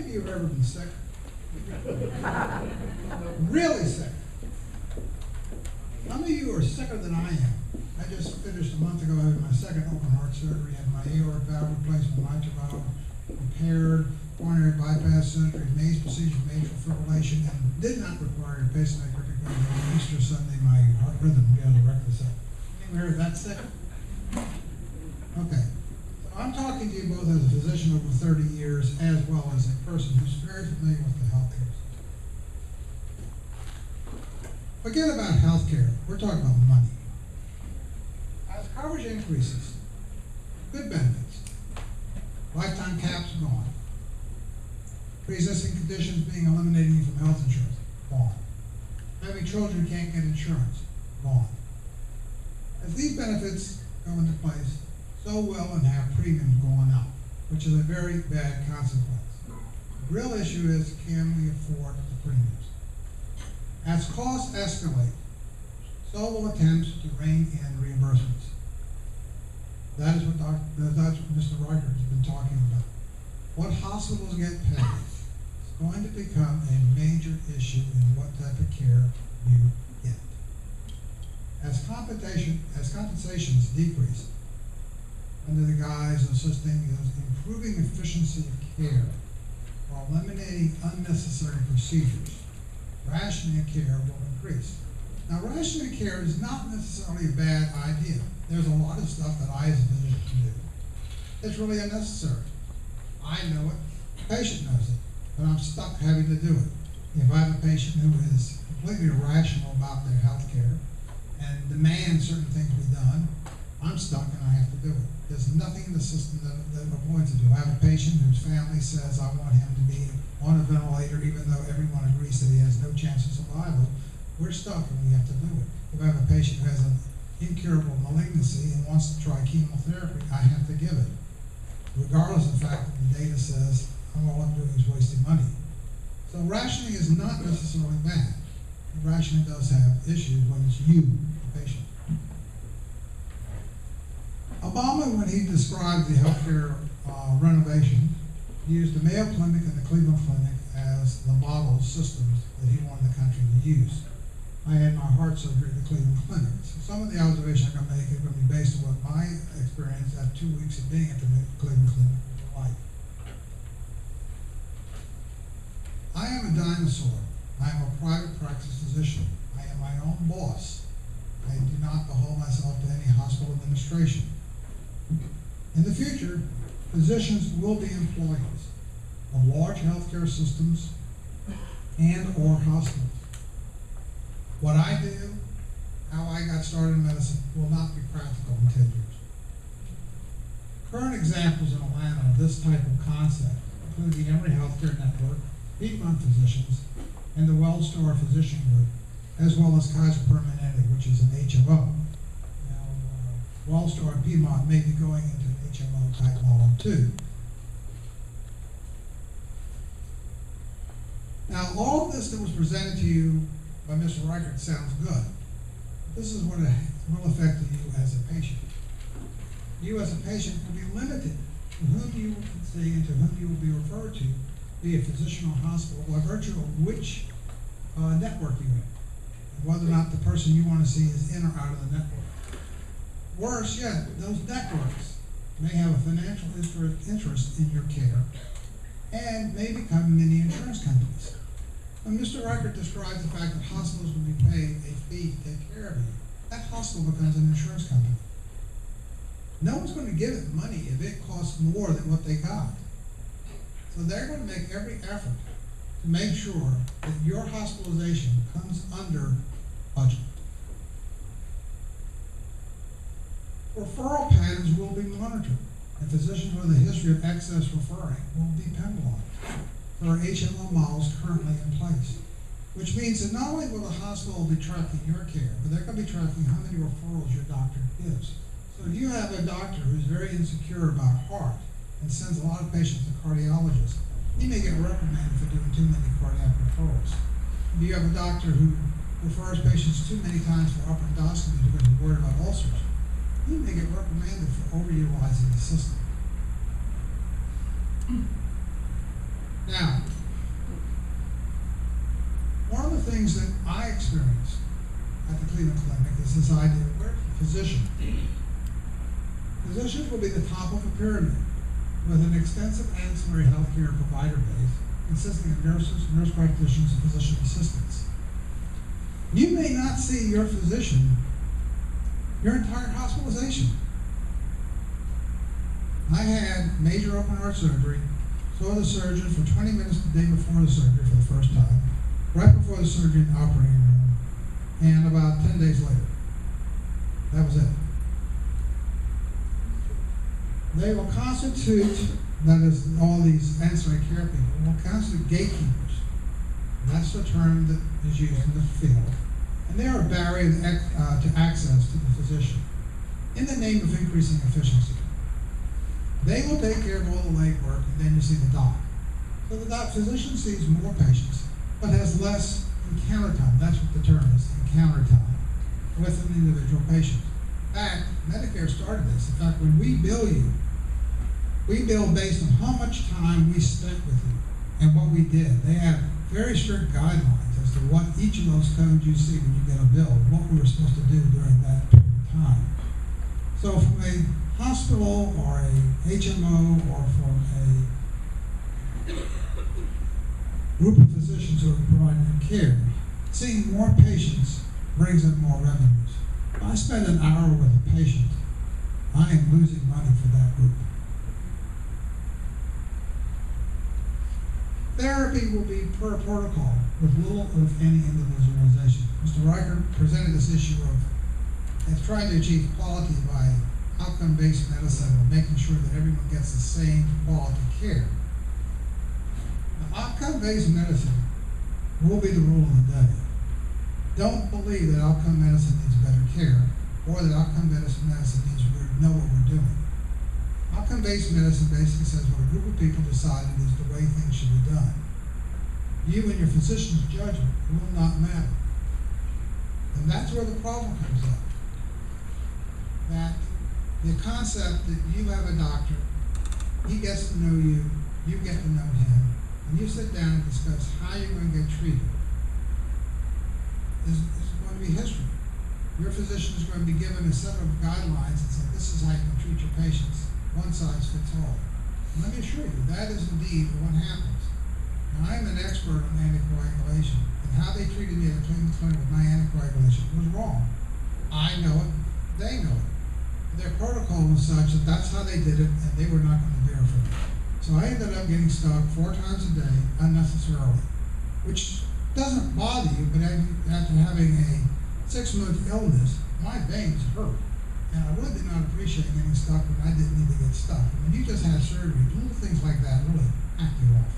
of you have ever been sick? Really sick? How many of you are sicker than I am? I just finished a month ago having my second open heart surgery, had my aortic valve replacement, mitral valve repaired, coronary bypass surgery, maze procedure, atrial fibrillation, and did not require a pacemaker to go on Easter Sunday. My heart rhythm got the record set. Anyone heard that sick? Okay. So I'm talking to you both as a physician over 30 years, as well as a person who's very familiar with the healthcare system. Forget about healthcare. We're talking about money. As coverage increases, good benefits, lifetime caps gone, pre-existing conditions being eliminated from health insurance, gone. Having children who can't get insurance, gone. As these benefits go into place, so will and have premiums going up, which is a very bad consequence. The real issue is, can we afford the premiums? As costs escalate, so will attempts to rein in reimbursements. That is what Mr. Reichert has been talking about. What hospitals get paid is going to become a major issue in what type of care you get. As compensations decrease, under the guise of assisting in improving efficiency of care while eliminating unnecessary procedures, rationing of care will increase. Now, rationing of care is not necessarily a bad idea. There's a lot of stuff that I as a physician can do that's really unnecessary. I know it, the patient knows it, but I'm stuck having to do it. If I have a patient who is completely irrational about their health care and demands certain things be done, I'm stuck and I have to do it. There's nothing in the system that I'm going to do. I have a patient whose family says I want him to be on a ventilator even though everyone agrees that he has no chance of survival. We're stuck and we have to do it. If I have a patient who has an incurable malignancy and wants to try chemotherapy, I have to give it, regardless of the fact that the data says all I'm doing is wasting money. So rationing is not necessarily bad. Rationing does have issues when it's you, the patient. Obama, when he described the healthcare renovation, used the Mayo Clinic and the Cleveland Clinic as the model systems that he wanted the country to use. I had my heart surgery at the Cleveland Clinic. So some of the observations I'm going to make are going to be based on what my experience at 2 weeks of being at the Cleveland Clinic was like. I am a dinosaur. I am a private practice physician. I am my own boss. I do not behold myself to any hospital administration. In the future, physicians will be employees of large healthcare systems and or hospitals. What I do, how I got started in medicine, will not be practical in 10 years. Current examples in Atlanta of this type of concept include the Emory Healthcare Network, Piedmont Physicians, and the WellStar Physician Group, as well as Kaiser Permanente, which is an HMO. Now, WellStar and Piedmont may be going into an HMO type model too. Now, all of this that was presented to you by Mr. Reichert sounds good. This is what it will affect you as a patient. You as a patient will be limited to whom you will see and to whom you will be referred to, be it physician or hospital, by virtue of which network you're in, and whether or not the person you want to see is in or out of the network. Worse yet, those networks may have a financial interest in your care and may become mini insurance companies. When Mr. Reichert describes the fact that hospitals will be paid a fee to take care of you, that hospital becomes an insurance company. No one's going to give it money if it costs more than what they got. So they're going to make every effort to make sure that your hospitalization comes under budget. Referral patterns will be monitored, and physicians with a history of excess referring will be penalized. There are HMO models currently in place, which means that not only will the hospital be tracking your care, but they're going to be tracking how many referrals your doctor gives. So if you have a doctor who's very insecure about heart and sends a lot of patients to cardiologists, he may get reprimanded for doing too many cardiac referrals. If you have a doctor who refers patients too many times for upper endoscopy because he's worried about ulcers, he may get reprimanded for overutilizing the system. Now, one of the things that I experienced at the Cleveland Clinic is this idea of where's the physician? Physicians will be the top of a pyramid with an extensive ancillary healthcare provider base consisting of nurses, nurse practitioners, and physician assistants. You may not see your physician your entire hospitalization. I had major open heart surgery, saw the surgeon for 20 minutes the day before the surgery for the first time, right before the surgery in the operating room, and about 10 days later. That was it. They will constitute, that is, all these ancillary care people, will constitute gatekeepers. That's the term that is used in the field. And they are a barrier to access to the physician in the name of increasing efficiency. They will take care of all the legwork, and then you see the doc. So the physician sees more patients, but has less encounter time. That's what the term is, encounter time, with an individual patient. In fact, Medicare started this. In fact, when we bill you, we bill based on how much time we spent with you and what we did. They have very strict guidelines as to what each of those codes you see when you get a bill, what we were supposed to do during that period of time. So from a hospital or a HMO or from a group of physicians who are providing care, seeing more patients brings in more revenues. If I spend an hour with a patient, I am losing money for that group. Therapy will be per protocol with little, if any, individualization. Mr. Riker presented this issue of trying to achieve quality by outcome-based medicine and making sure that everyone gets the same quality care. Now, outcome-based medicine will be the rule of the day. Don't believe that outcome medicine needs better care or that outcome medicine needs to know what we're doing. Outcome-based medicine basically says what a group of people decided is the way things should be done. You and your physician's judgment will not matter. And that's where the problem comes up. That the concept that you have a doctor, he gets to know you, you get to know him, and you sit down and discuss how you're going to get treated is going to be history. Your physician is going to be given a set of guidelines and say, this is how you can treat your patients. One size fits all. And let me assure you, that is indeed what happens. Now, I'm an expert on anticoagulation, and how they treated me at the Cleveland Clinic with my anticoagulation was wrong. I know it, they know it. Their protocol was such that that's how they did it, and they were not going to verify it. So I ended up getting stuck 4 times a day unnecessarily, which doesn't bother you, but after having a 6-month illness, my veins hurt. And I really did not appreciate getting stuck when I didn't need to get stuck. And when you just have surgery, little things like that really hack you off.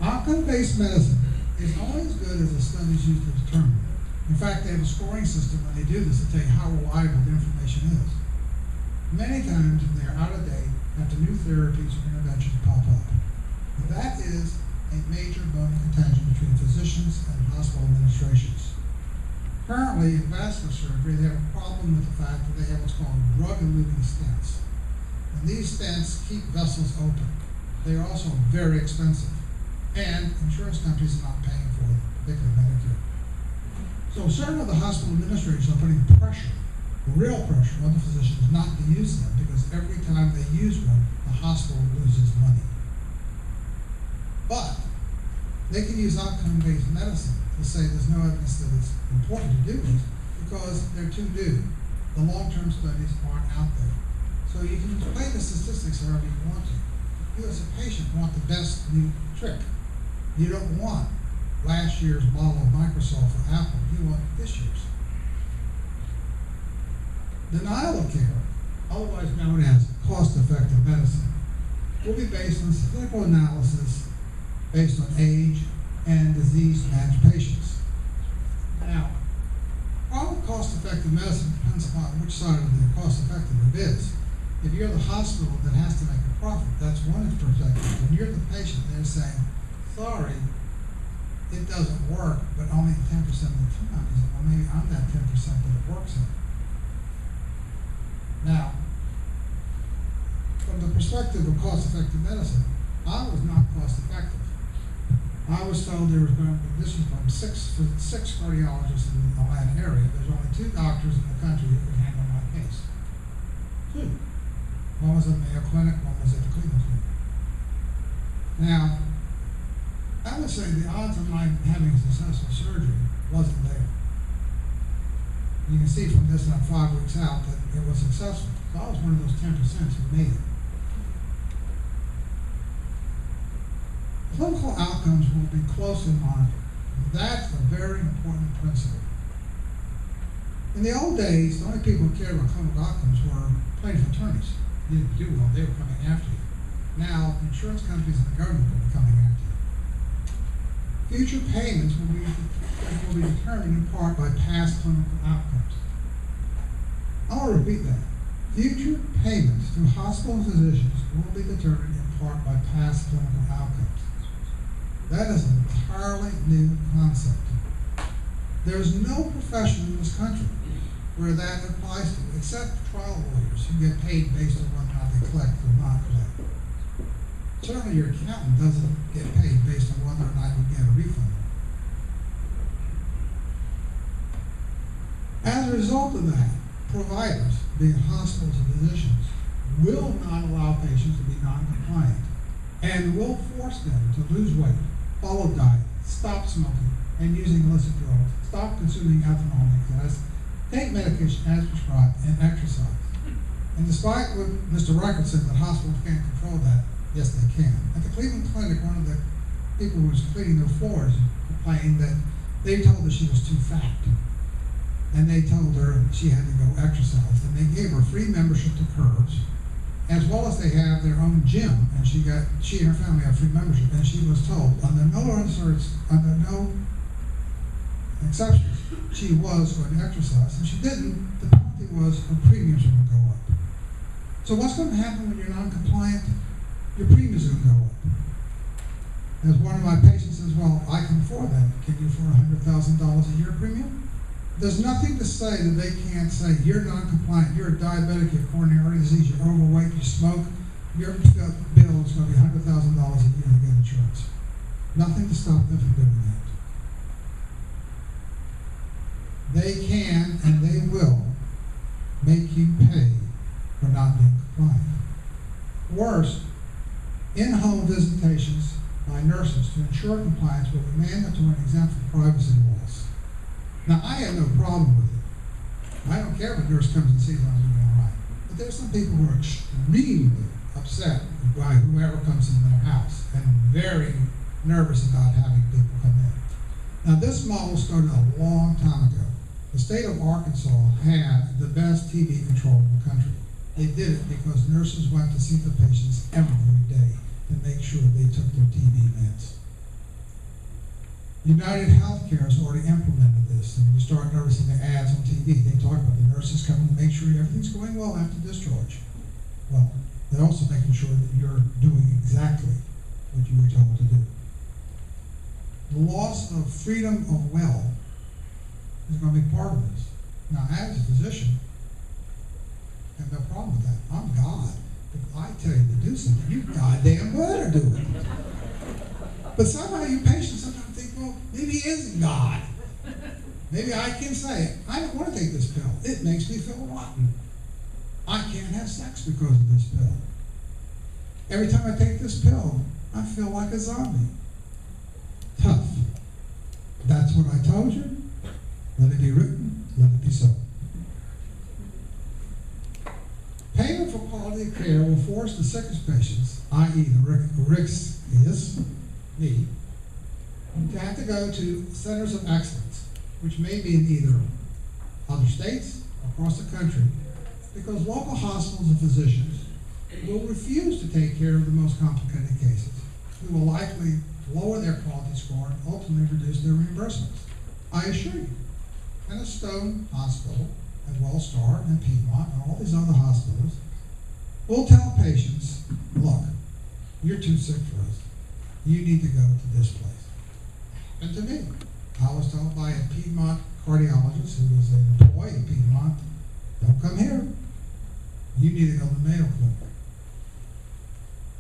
Outcome-based medicine is only as good as the studies used to determine it. In fact, they have a scoring system when they do this to tell you how reliable the information is. Many times they're out of date after new therapies or interventions pop up. And that is a major bone of contention between physicians and hospital administrations. Currently, in vascular surgery, they have a problem with the fact that they have what's called drug-eluting stents. And these stents keep vessels open. They are also very expensive. And insurance companies are not paying for them, particularly Medicare. So certain of the hospital administrators are putting pressure, real pressure, on the physicians not to use them, because every time they use one, the hospital loses money. But they can use outcome-based medicine to say there's no evidence that it's important to do this because they're too new. The long-term studies aren't out there. So you can play the statistics however you want to. You as a patient want the best new trick. You don't want last year's model of Microsoft or Apple. You want this year's. Denial of care, otherwise known as cost-effective medicine, will be based on statistical analysis based on age and disease-matched patients. Now, all cost-effective medicine depends upon which side of the cost-effective it is. If you're the hospital that has to make a profit, that's one perspective. When you're the patient, they're saying, sorry, it doesn't work, but only 10% of the time. You say, well, maybe I'm that 10% that it works in. Now, from from the perspective of cost-effective medicine, I was not cost-effective. I was told there was going to be, this is from six cardiologists in the Atlanta area. There's only 2 doctors in the country who could handle my case. 2. One was at Mayo Clinic, one was at the Cleveland Clinic. Now, I would say the odds of my having a successful surgery wasn't there. You can see from this, I'm 5 weeks out, that it was successful. So I was one of those 10% who made it. Clinical outcomes will be closely monitored. That's a very important principle. In the old days, the only people who cared about clinical outcomes were plaintiff attorneys. You didn't do well, they were coming after you. Now, insurance companies and the government will be coming after you. Future payments will be determined in part by past clinical outcomes. I'll repeat that. Future payments to hospital physicians will be determined in part by past clinical outcomes. That is an entirely new concept. There is no profession in this country where that applies to, except trial lawyers who get paid based on whether or not they collect or not collect. Certainly your accountant doesn't get paid based on whether or not you get a refund. As a result of that, providers, being hospitals and physicians, will not allow patients to be non-compliant and will force them to lose weight, follow diet, stop smoking and using illicit drugs, stop consuming ethanol and excess, take medication as prescribed, and exercise. And despite what Mr. Reichert said that hospitals can't control that, yes they can. At the Cleveland Clinic, one of the people who was cleaning their floors complained that they told her she was too fat. And they told her she had to go exercise. And they gave her free membership to Curves, as well as they have their own gym. And she and her family have free membership. And she was told, under no exceptions, she was going to exercise. And she didn't. The penalty was her premiums are going to go up. So what's going to happen when you're non-compliant? Your premiums are going to go up. As one of my patients says, well, I can afford that. Can you afford $100,000 a year premium? There's nothing to say that they can't say you're non-compliant, you're a diabetic, you have coronary disease, you're overweight, you smoke, your bill is going to be $100,000 a year to get insurance. Nothing to stop them from doing that. They can and they will make you pay for not being compliant. Worse, in-home visitations by nurses to ensure compliance will be mandatory and exempt from privacy laws. Now, I have no problem with it. I don't care if a nurse comes and sees I'm doing all right. But there's some people who are extremely upset by whoever comes in their house and very nervous about having people come in. Now, this model started a long time ago. The state of Arkansas had the best TB control in the country. They did it because nurses went to see the patients every day to make sure they took their TB meds. United Healthcare has already implemented this, and you start noticing the ads on TV. They talk about the nurses coming to make sure everything's going well after discharge. Well, they're also making sure that you're doing exactly what you were told to do. The loss of freedom of will is going to be part of this. Now, as a physician, I have no problem with that. I'm God. If I tell you to do something, you goddamn better do it. But somehow you patients sometimes think, well, maybe he isn't God. Maybe I can say, I don't want to take this pill. It makes me feel rotten. I can't have sex because of this pill. Every time I take this pill, I feel like a zombie. Tough. That's what I told you. Let it be written. Let it be so. Payment for quality of care will force the sickest patients, i.e. the riskiest, me, to have to go to centers of excellence, which may be in either other states or across the country, because local hospitals and physicians will refuse to take care of the most complicated cases, who will likely lower their quality score and ultimately reduce their reimbursements. I assure you, Kennesaw Hospital and Wellstar and Piedmont and all these other hospitals will tell patients, look, you're too sick for us. You need to go to this place. And to me, I was told by a Piedmont cardiologist who was an employee of Piedmont, don't come here. You need to go to the Mayo Clinic.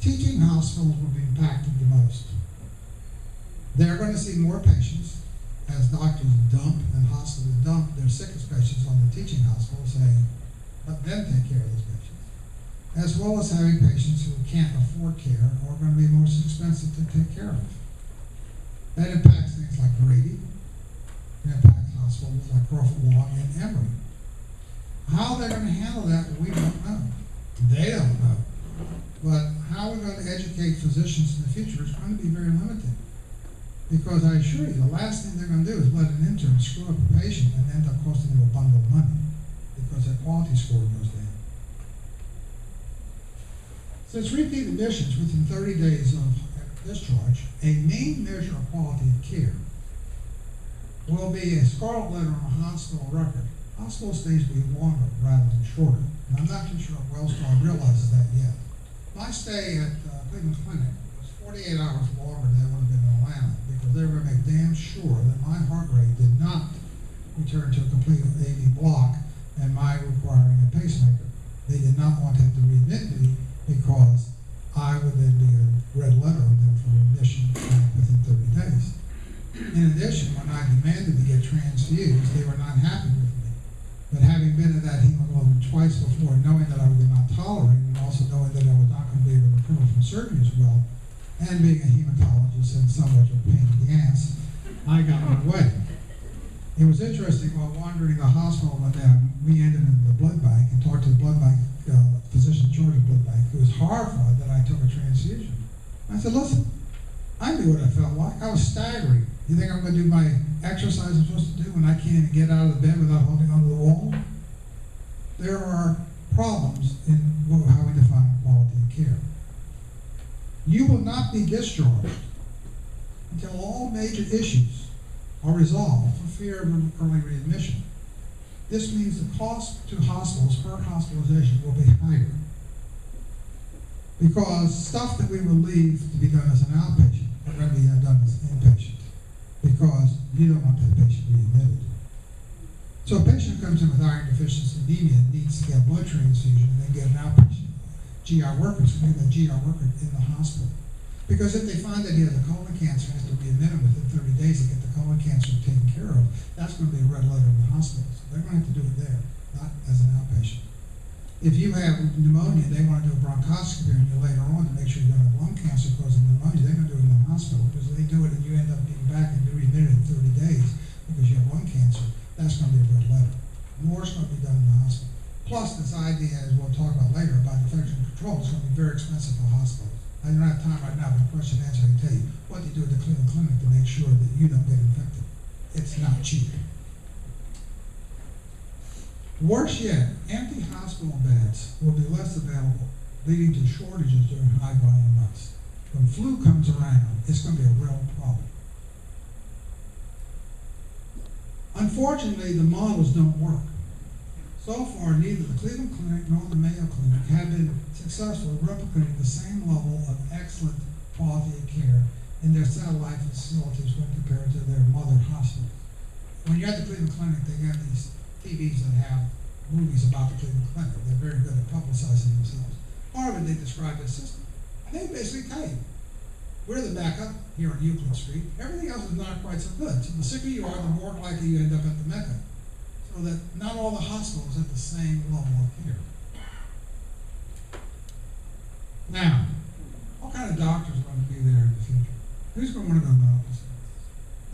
teaching hospitals will be impacted the most. They're going to see more patients as doctors dump and hospitals dump their sickest patients on the teaching hospitals, saying, let them take care of those patients, as well as having patients who can't afford care or are going to be most expensive to take care of. That impacts things like Grady. It impacts hospitals like Crawford Law and Emory. How they're going to handle that, we don't know. They don't know. But how we're going to educate physicians in the future is going to be very limited. Because I assure you, the last thing they're going to do is let an intern screw up a patient and end up costing them a bundle of money because their quality score goes down. Since repeat admissions within 30 days of discharge, a main measure of quality of care will be a scarlet letter on a hospital record. Hospital stays will be longer rather than shorter. And I'm not too sure if Wellstar realizes that yet. My stay at Cleveland Clinic was 48 hours longer than it would have been in Atlanta because they were going to make damn sure that my heart rate did not return to a complete AV block and my requiring a pacemaker. They did not want to have to readmit me because I would then be a red letter on them for readmission within 30 days. In addition, when I demanded to get transfused, they were not happy with me. But having been at that hemoglobin twice before, knowing that I would not tolerate it, and also knowing that I was not going to be able to recover from surgery as well, and being a hematologist and somewhat of a pain in the ass, I got my way. It was interesting, while wandering the hospital one day, we ended in the blood bank and talked to the blood bank physician in charge of the blood bank, who was horrified that I took a transfusion. I said, listen, I knew what I felt like. I was staggering. You think I'm going to do my exercise I'm supposed to do when I can't even get out of the bed without holding onto the wall? There are problems in how we define quality of care. You will not be discharged until all major issues are resolved for fear of early readmission. This means the cost to hospitals per hospitalization will be higher because stuff that we will leave to be done as an outpatient are going to be done as an inpatient because you don't want that patient readmitted. So a patient who comes in with iron deficiency anemia and needs to get a blood transfusion and then get an outpatient GI worker, so get a GI worker in the hospital. Because if they find that he has a colon cancer and has to readmit him within 30 days to get the colon cancer taken care of, that's going to be a red letter in the hospital. So they're going to have to do it there, not as an outpatient. If you have pneumonia, they want to do a bronchoscopy on you later on to make sure you don't have lung cancer causing pneumonia. They're going to do it in the hospital because if they do it and you end up being back and you're readmitted in 30 days because you have lung cancer, that's going to be a red letter. More is going to be done in the hospital. Plus, this idea, as we'll talk about later, about infection control, is going to be very expensive for hospitals. I don't have time right now, but question and answer, I can tell you what they do at the Cleveland Clinic to make sure that you don't get infected. It's not cheap. Worse yet, empty hospital beds will be less available, leading to shortages during high volume months. When flu comes around, it's going to be a real problem. Unfortunately, the models don't work. So far, neither the Cleveland Clinic nor the Mayo Clinic have been successful in replicating the same level of excellent quality of care in their satellite facilities when compared to their mother hospitals. When you're at the Cleveland Clinic, they have these TVs that have movies about the Cleveland Clinic. They're very good at publicizing themselves. Part of it, they describe their system. And they basically tell you, we're the backup here on Euclid Street. Everything else is not quite so good. So the sicker you are, the more likely you end up at the Mecca. So that not all the hospitals have the same level of care. Now, what kind of doctors are going to be there in the future? Who's going to want to go to medical school?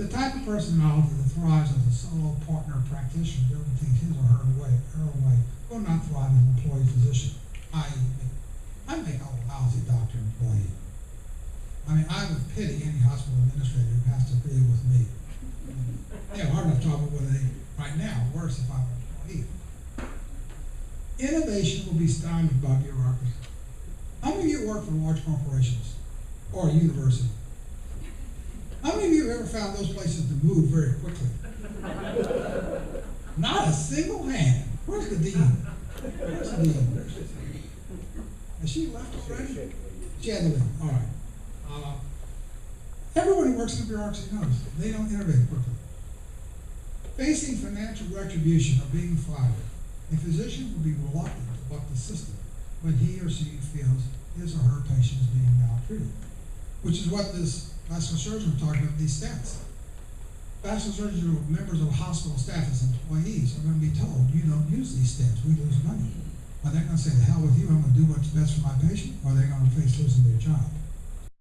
The type of personality that thrives as a solo partner practitioner doing things his or her way, will not thrive as an employee physician, i.e. me. I make a lousy doctor employee. I mean, I would pity any hospital administrator who has to agree with me. They have hard enough trouble with it right now, worse if I'm an employee. Innovation will be stymied by bureaucracy. How many of you work for large corporations or a university? How many of you have ever found those places to move very quickly? Not a single hand. Where's the dean? Where's the dean? Has she left already? She had to leave. All right. Everyone who works in the bureaucracy knows they don't innovate quickly. Facing financial retribution or being fired, a physician will be reluctant to buck the system when he or she feels his or her patient is being maltreated, which is what this vascular surgeon was talking about, these stents. Vascular surgeons who are members of hospital staff as employees are going to be told, you don't use these stents, we lose money. Are they going to say, the hell with you, I'm going to do what's best for my patient, or are they going to face losing their job?